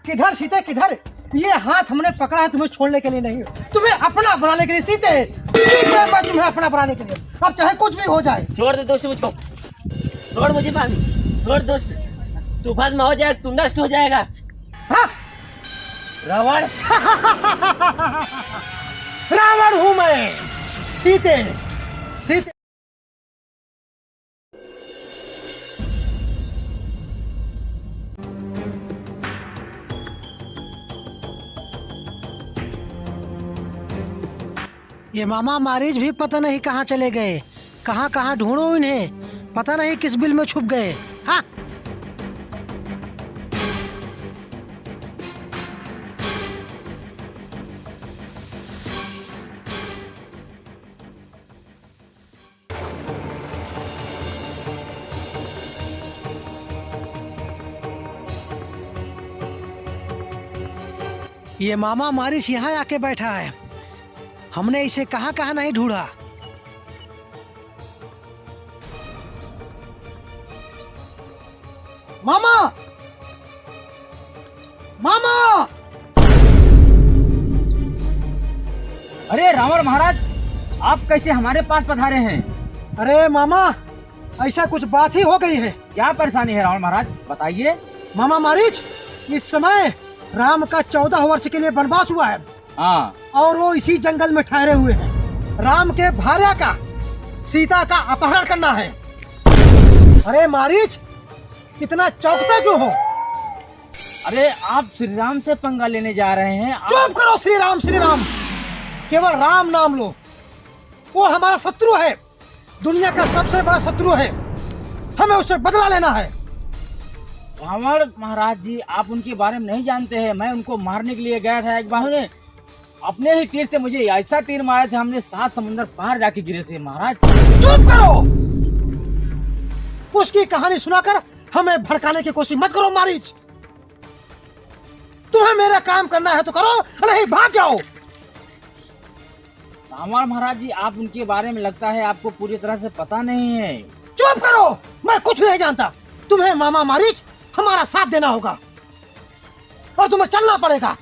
किधर सीते किधर? ये हाथ हमने पकड़ा है तुम्हें छोड़ने के लिए नहीं, तुम्हें अपना बनाने के लिए। सीते सीते मैं तुम्हें अपना बनाने के लिए, अब चाहे कुछ भी हो जाए। छोड़ दे दोस्त मुझको, छोड़ मुझे पानी, छोड़ दोस्त। तूफान में हो जाएगा, तू नष्ट हो जाएगा। हाँ? रावण रावण हूँ मैं। सीते सीते ये मामा मारीच भी पता नहीं कहाँ चले गए, कहाँ कहाँ ढूंढो इन्हें, पता नहीं किस बिल में छुप गए। हाँ ये मामा मारिश यहाँ आके बैठा है, हमने इसे कहाँ कहाँ नहीं ढूंढा। मामा मामा! अरे रावण महाराज, आप कैसे हमारे पास पधारे हैं? अरे मामा, ऐसा कुछ बात ही हो गई है। क्या परेशानी है रावण महाराज, बताइए। मामा मारिच, इस समय राम का 14 वर्ष के लिए वनवास हुआ है। हाँ। और वो इसी जंगल में ठहरे हुए हैं। राम के भार्या का, सीता का अपहरण करना है। अरे मारीच, इतना चौंकते क्यों हो? अरे आप श्री राम से पंगा लेने जा रहे हैं। चुप करो। श्री राम श्री राम, केवल राम नाम लो। वो हमारा शत्रु है, दुनिया का सबसे बड़ा शत्रु है, हमें उससे बदला लेना है। रावण महाराज जी, आप उनके बारे में नहीं जानते हैं। मैं उनको मारने के लिए गया था, एक बार ने अपने ही तीर से मुझे ऐसा तीर मारा था, हमने 7 समुद्र पार जाके गिरे थे महाराज। चुप करो। उसकी कहानी सुनाकर हमें भड़काने की कोशिश मत करो मारीच। तुम्हें मेरा काम करना है तो करो, नहीं भाग जाओ। रावण महाराज जी, आप उनके बारे में लगता है आपको पूरी तरह से पता नहीं है। चुप करो, मैं कुछ नहीं जानता। तुम्हें मामा मारीच हमारा साथ देना होगा और तुम्हें चलना पड़ेगा।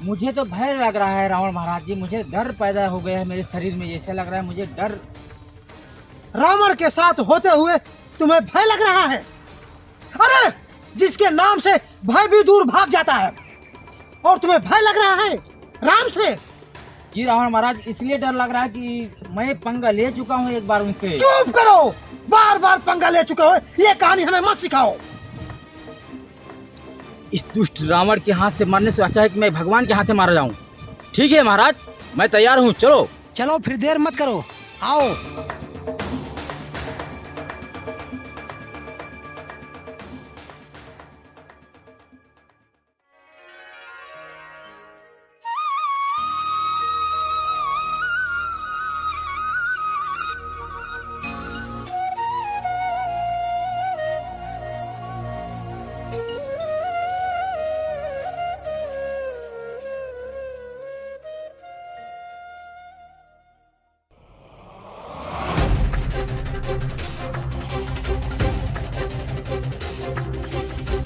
मुझे तो भय लग रहा है रावण महाराज जी, मुझे डर पैदा हो गया है मेरे शरीर में, जैसे लग रहा है मुझे डर। रावण के साथ होते हुए तुम्हें भय लग रहा है? अरे जिसके नाम से भय भी दूर भाग जाता है, और तुम्हें भय लग रहा है राम से? जी रावण महाराज, इसलिए डर लग रहा है कि मैं पंगा ले चुका हूँ एक बार उनसे। चुप करो, बार बार पंगा ले चुके हो, ये कहानी हमें मत सिखाओ। इस दुष्ट रावण के हाथ से मरने से अच्छा है कि मैं भगवान के हाथ से मारा जाऊं। ठीक है महाराज, मैं तैयार हूँ, चलो। चलो फिर देर मत करो, आओ।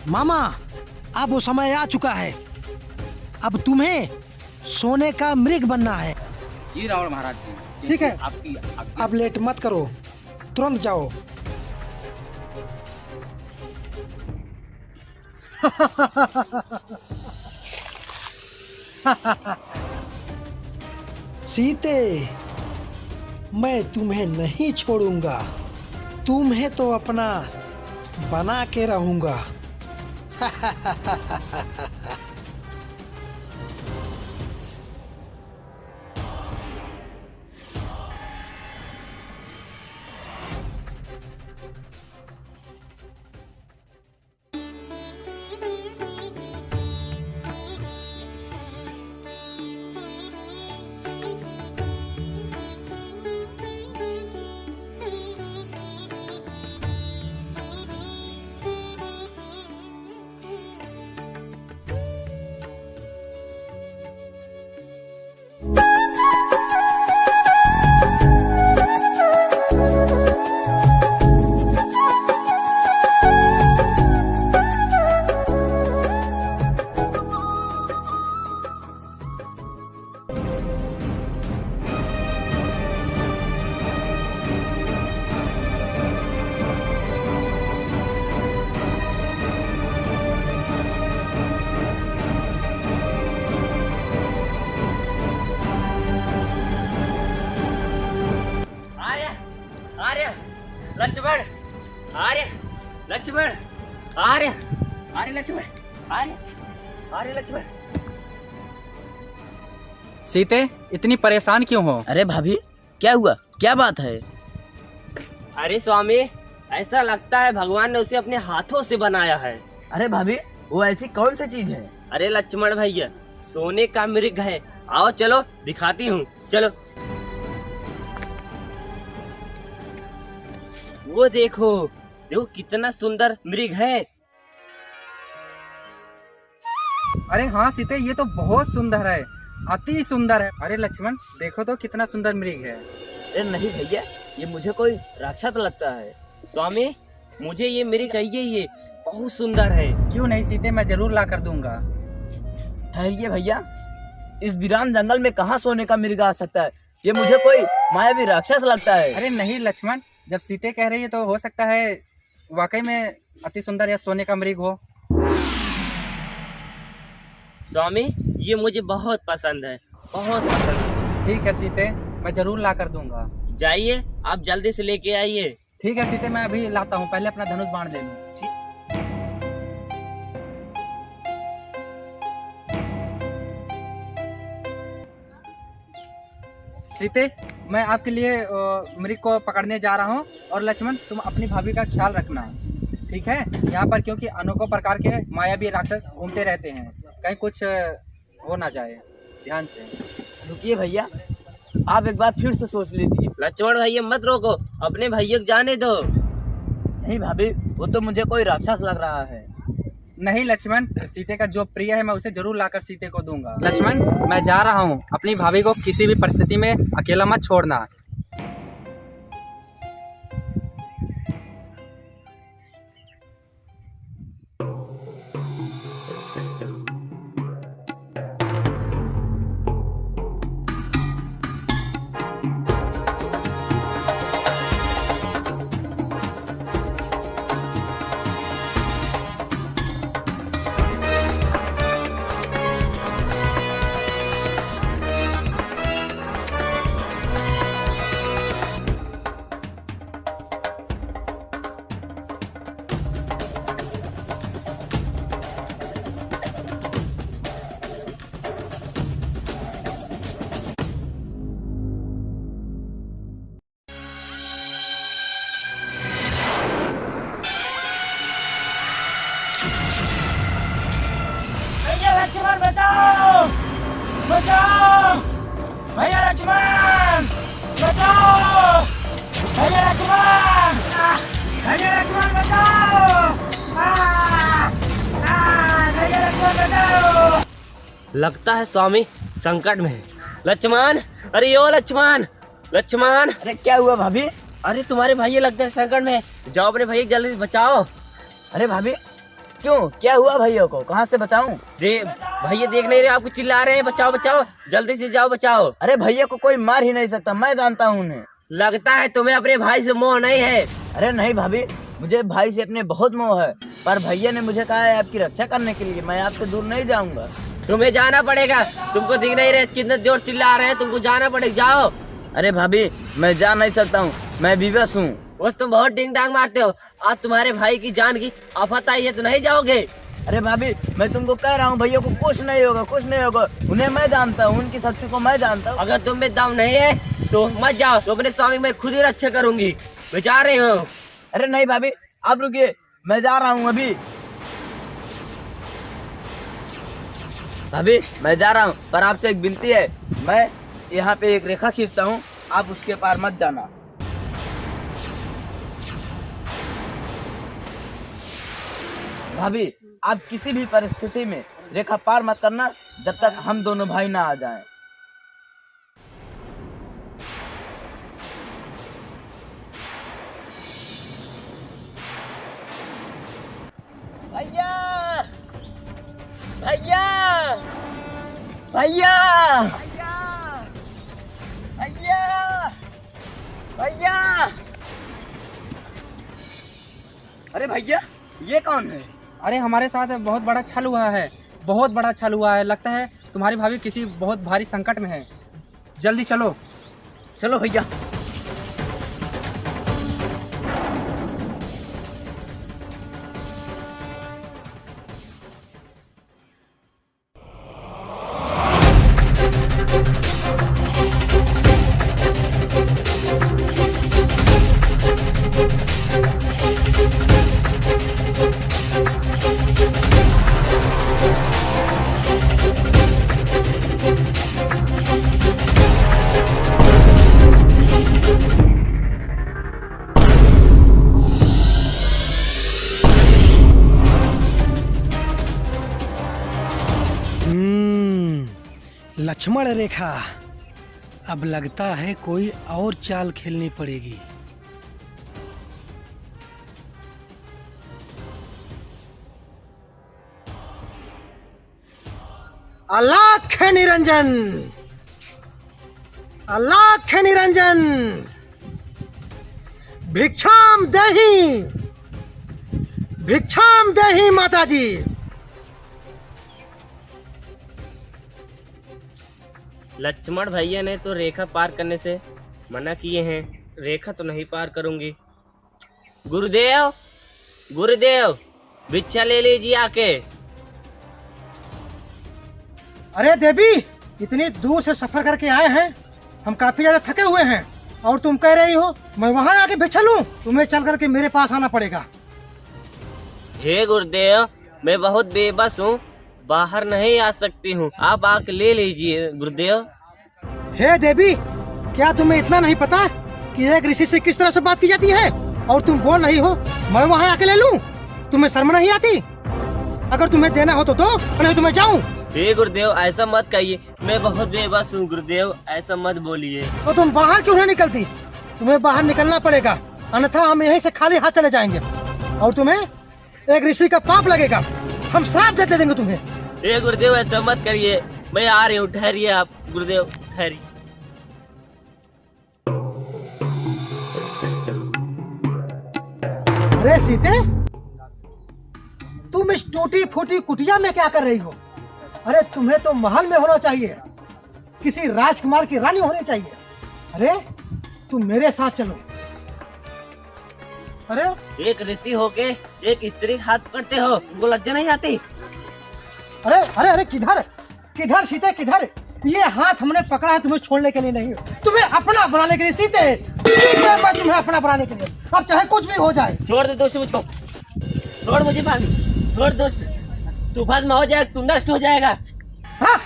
मामा, अब वो समय आ चुका है, अब तुम्हें सोने का मृग बनना है। जी रावण महाराज जी, ठीक है, आपकी अब लेट मत करो, तुरंत जाओ। सीते, मैं तुम्हें नहीं छोड़ूंगा, तुम्हें तो अपना बना के रहूंगा। लक्ष्मण आर्य, लक्ष्मण आर्य, आर्य लक्ष्मण आर्य, आर्य लक्ष्मण। सीते इतनी परेशान क्यों हो? अरे भाभी क्या हुआ, क्या बात है? अरे स्वामी, ऐसा लगता है भगवान ने उसे अपने हाथों से बनाया है। अरे भाभी वो ऐसी कौन सी चीज है? अरे लक्ष्मण भैया, सोने का मृग है। आओ चलो दिखाती हूँ, चलो। वो देखो, देखो कितना सुंदर मृग है। अरे हाँ सीते, ये तो बहुत सुंदर है, अति सुंदर है। अरे लक्ष्मण देखो तो कितना सुंदर मृग है। अरे नहीं भैया, ये मुझे कोई राक्षस लगता है। स्वामी, मुझे ये मृग चाहिए, ये बहुत सुंदर है। क्यों नहीं सीते, मैं जरूर ला कर दूंगा। ठहरिए भैया, इस वीरान जंगल में कहाँ सोने का मृग आ सकता है? ये मुझे कोई मायावी राक्षस लगता है। अरे नहीं लक्ष्मण, जब सीते कह रही है तो हो सकता है वाकई में अति सुंदर या सोने का मृग हो। स्वामी, ये मुझे बहुत पसंद है, बहुत पसंद है। ठीक है सीते, मैं जरूर ला कर दूंगा। जाइए, आप जल्दी से लेके आइए। ठीक है सीते, मैं अभी लाता हूँ, पहले अपना धनुष बाण ले लूँ। सीते, मैं आपके लिए मृग को पकड़ने जा रहा हूँ, और लक्ष्मण तुम अपनी भाभी का ख्याल रखना, ठीक है? यहाँ पर क्योंकि अनेकों प्रकार के मायावी राक्षस घूमते रहते हैं, कहीं कुछ हो ना जाए, ध्यान से। रुकिए भैया, आप एक बार फिर से सोच लीजिए। लक्ष्मण भैया मत रोको, अपने भैया को जाने दो। नहीं भाभी, वो तो मुझे कोई राक्षस लग रहा है। नहीं लक्ष्मण, सीते का जो प्रिय है मैं उसे जरूर लाकर सीते को दूंगा। लक्ष्मण, मैं जा रहा हूँ, अपनी भाभी को किसी भी परिस्थिति में अकेला मत छोड़ना। लक्ष्मण बचाओ, बचाओ भैया, लक्ष्मण बचाओ, भैया लक्ष्मण, भैया लक्ष्मण बचाओ, भैया लक्ष्मण बचाओ। लगता है स्वामी संकट में है। लक्ष्मण, अरे यो लक्ष्मण, लक्ष्मण। अरे क्या हुआ भाभी? अरे तुम्हारे भैया लगता है संकट में है, जाओ अपने भैया जल्दी से बचाओ। अरे भाभी क्यों, क्या हुआ भैया को? कहाँ से बचाऊं? भैया देख नहीं रहे, आपको चिल्ला रहे हैं, बचाओ बचाओ, जल्दी से जाओ बचाओ। अरे भैया को कोई मार ही नहीं सकता, मैं जानता हूँ उन्हें। लगता है तुम्हें अपने भाई से मोह नहीं है। अरे नहीं भाभी, मुझे भाई से अपने बहुत मोह है, पर भैया ने मुझे कहा है आपकी रक्षा करने के लिए, मैं आपसे दूर नहीं जाऊंगा। तुम्हें जाना पड़ेगा, तुमको दिख नहीं रहे कितने जोर चिल्ला रहे हैं, तुमको जाना पड़ेगा, जाओ। अरे भाभी मैं जा नहीं सकता हूँ, मैं विवश हूँ। बस तुम बहुत डिंग डांग मारते हो, आज तुम्हारे भाई की जान की आफत आई है तो नहीं जाओगे। अरे भाभी मैं तुमको कह रहा हूँ, भैया को कुछ नहीं होगा, कुछ नहीं होगा, उन्हें मैं जानता हूँ, उनकी शक्ति को मैं जानता हूँ। अगर तुम में दम नहीं है तो मत जाओ, तो अपने स्वामी मैं खुद ही रक्षा करूंगी, मैं जा रही हूँ। अरे नहीं भाभी आप रुकिए, मैं जा रहा हूँ अभी। भाभी मैं जा रहा हूँ, पर आपसे एक विनती है, मैं यहाँ पे एक रेखा खींचता हूँ, आप उसके पार मत जाना। भाभी आप किसी भी परिस्थिति में रेखा पार मत करना, जब तक हम दोनों भाई ना आ जाएं। भैया, भैया, भैया, भैया, भैया। अरे भैया ये कौन है? अरे हमारे साथ बहुत बड़ा छल हुआ है, बहुत बड़ा छल हुआ है, लगता है तुम्हारी भाभी किसी बहुत भारी संकट में है, जल्दी चलो। चलो भैया। लक्ष्मण रेखा, अब लगता है कोई और चाल खेलनी पड़ेगी। अलख निरंजन, अलख निरंजन, भिक्षाम देहि, भिक्षाम देहि माताजी। लक्ष्मण भैया ने तो रेखा पार करने से मना किए हैं, रेखा तो नहीं पार करूंगी। गुरुदेव, गुरुदेव, भिक्षा ले लीजिए आके। अरे देवी, इतनी दूर से सफर करके आए हैं, हम काफी ज्यादा थके हुए हैं, और तुम कह रही हो मैं वहां आके भिक्षा लूं? तुम्हें चल करके मेरे पास आना पड़ेगा। हे गुरुदेव, मैं बहुत बेबस हूँ, बाहर नहीं आ सकती हूँ, आप आके ले लीजिए गुरुदेव। हे देवी, क्या तुम्हें इतना नहीं पता कि एक ऋषि से किस तरह से बात की जाती है? और तुम बोल रही हो मैं वहाँ आके ले लूं? तुम्हें शर्म नहीं आती? अगर तुम्हें देना हो तो दो, नहीं तो मैं जाऊँ। हे गुरुदेव, ऐसा मत कहिए, मैं बहुत बेबस हूँ गुरुदेव, ऐसा मत बोलिए। तो तुम बाहर क्यों नहीं निकलती? तुम्हें बाहर निकलना पड़ेगा, अन्यथा हम यहीं से खाली हाथ चले जाएंगे और तुम्हें एक ऋषि का पाप लगेगा। हम श्राप दे देंगे तुम्हें। हे गुरुदेव, ऐसा मत करिए, मैं आ रही हूँ, ठहरिए आप गुरुदेव, ठहरिए। अरे सीते, तुम इस टूटी फूटी कुटिया में क्या कर रही हो? अरे तुम्हें तो महल में होना चाहिए, किसी राजकुमार की रानी होनी चाहिए। अरे तुम मेरे साथ चलो। अरे एक ऋषि होके एक स्त्री हाथ पकड़ते हो, उनको लज्जा नहीं आती? अरे अरे अरे किधर किधर सीते, किधर? ये हाथ हमने पकड़ा है तुम्हें छोड़ने के लिए नहीं, तुम्हें अपना बनाने के लिए। सीते, सीते, मैं तुम्हें अपना बनाने के लिए, अब चाहे कुछ भी हो जाए। छोड़ दे दोस्त मुझको, छोड़ मुझे पानी, छोड़ दोस्त, तूफान में हो जाएगा, तू नष्ट हो जाएगा। हाँ?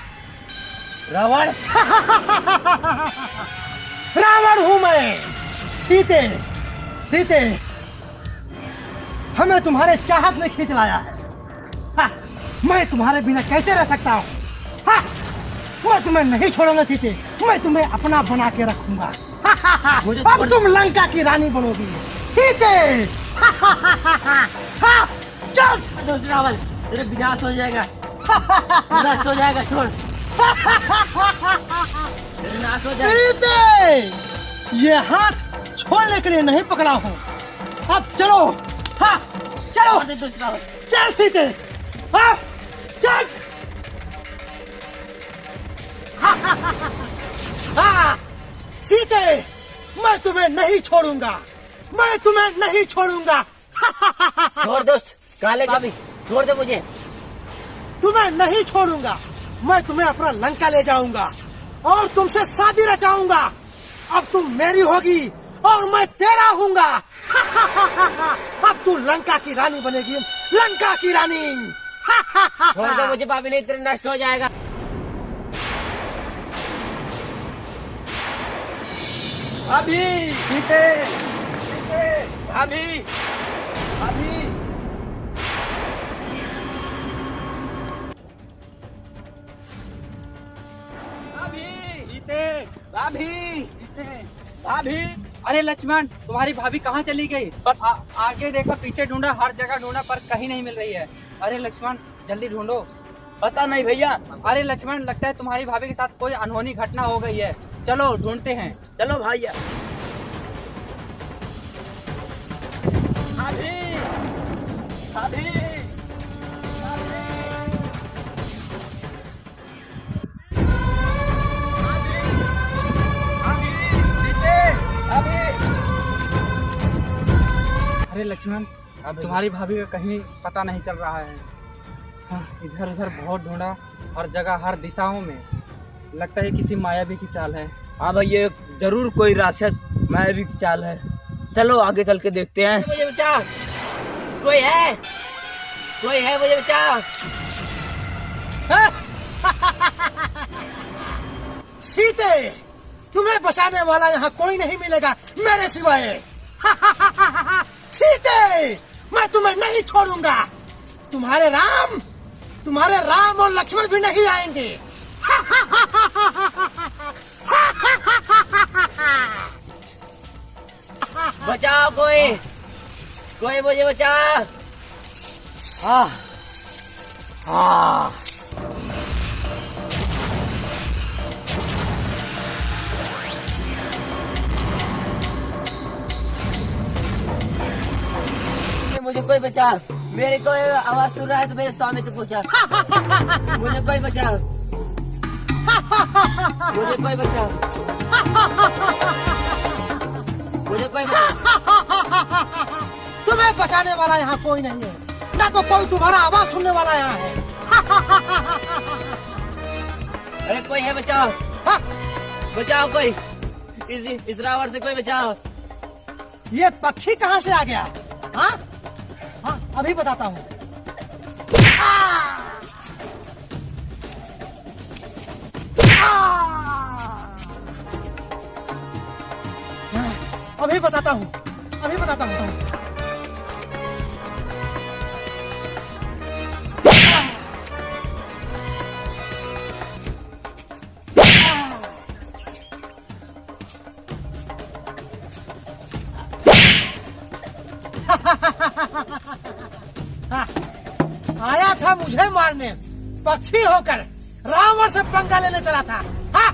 रावण, रावण हूँ मैं। सीते, सीते, हमें तुम्हारे चाहत ने खींच लाया है। हाँ, मैं तुम्हारे बिना कैसे रह सकता हूँ? हाँ, मैं तुम्हें नहीं छोड़ूंगा सीते, मैं तुम्हें अपना बना के रखूंगा। अब तुम लंका की रानी बनोगी सीते। चल दोस्त रावण, तेरे विनाश हो जाएगा, नष्ट हो जाएगा, छोड़, विनाश हो जाएगा। सीते, ये हाथ छोड़ने के लिए नहीं पकड़ा हूँ, अब चलो। हाँ, चलो, दोस्त रावण, चल सीते, हाँ, चल। हाँ, सीते, मैं तुम्हें नहीं छोड़ूंगा, मैं तुम्हें नहीं छोड़ूंगा। छोड़ दोस्त, काले भाभी, छोड़ दे मुझे। तुम्हें नहीं छोड़ूंगा, मैं तुम्हें अपना लंका ले जाऊंगा और तुमसे शादी रचाऊंगा। अब तुम मेरी होगी और मैं तेरा हूँगा। अब तू लंका की रानी बनेगी, लंका की रानी। छोड़ दे मुझे भाभी, नहीं तेरे नष्ट हो जाएगा। भाभी, सीते, सीते, भाभी, भाभी। भाभी, भाभी, अरे लक्ष्मण, तुम्हारी भाभी कहाँ चली गई? पर आगे देखा, पीछे ढूंढा, हर जगह ढूंढा, पर कहीं नहीं मिल रही है। अरे लक्ष्मण, जल्दी ढूंढो। पता नहीं भैया। अरे लक्ष्मण, लगता है तुम्हारी भाभी के साथ कोई अनहोनी घटना हो गई है, चलो ढूंढते हैं। चलो भैया। भाभी, भाभी, अरे लक्ष्मण, तुम्हारी भाभी का कहीं पता नहीं चल रहा है। हाँ, इधर उधर बहुत ढूंढा, हर जगह, हर दिशाओं में। लगता है किसी मायावी की चाल है। हाँ भैया, जरूर कोई राक्षस मायावी की चाल है। चलो आगे चल के देखते हैं। मुझे बचाओ, कोई है, कोई है, मुझे बचाओ। सीते, तुम्हें बचाने वाला यहाँ कोई नहीं मिलेगा मेरे सिवाय। सीते, मैं तुम्हें नहीं छोड़ूंगा। तुम्हारे राम तुम्हारे राम और लक्ष्मण भी नहीं आएंगे। बचाओ कोई, कोई मुझे बचाओ। हाँ हाँ मुझे कोई बचा, मेरे को आवाज सुन रहा है तो मेरे स्वामी से पूछा। मुझे कोई बचा, मुझे कोई बचा, मुझे कोई बचा। तुम्हें बचाने वाला यहाँ कोई नहीं है, ना तो कोई तुम्हारा आवाज सुनने वाला यहाँ है। अरे कोई है बचाओ, हाँ, बचाओ कोई, इस रावण से कोई बचाओ। ये पक्षी कहाँ से आ गया? हाँ हाँ अभी बताता हूँ। अभी बताता हूँ, अभी बताता हूँ। आया था मुझे मारने, पक्षी होकर रावण से पंगा लेने चला था। हाँ?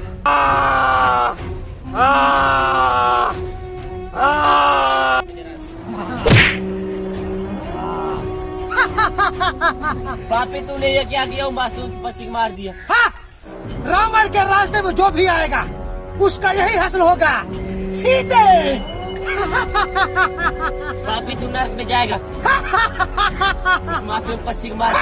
पापी तूने ये क्या किया? मासूम पक्षी को मार दिया। हाँ? रावण के रास्ते में जो भी आएगा उसका यही हासिल होगा। सीते पापी तू नरक में जाएगा। मासूम पक्षी को मार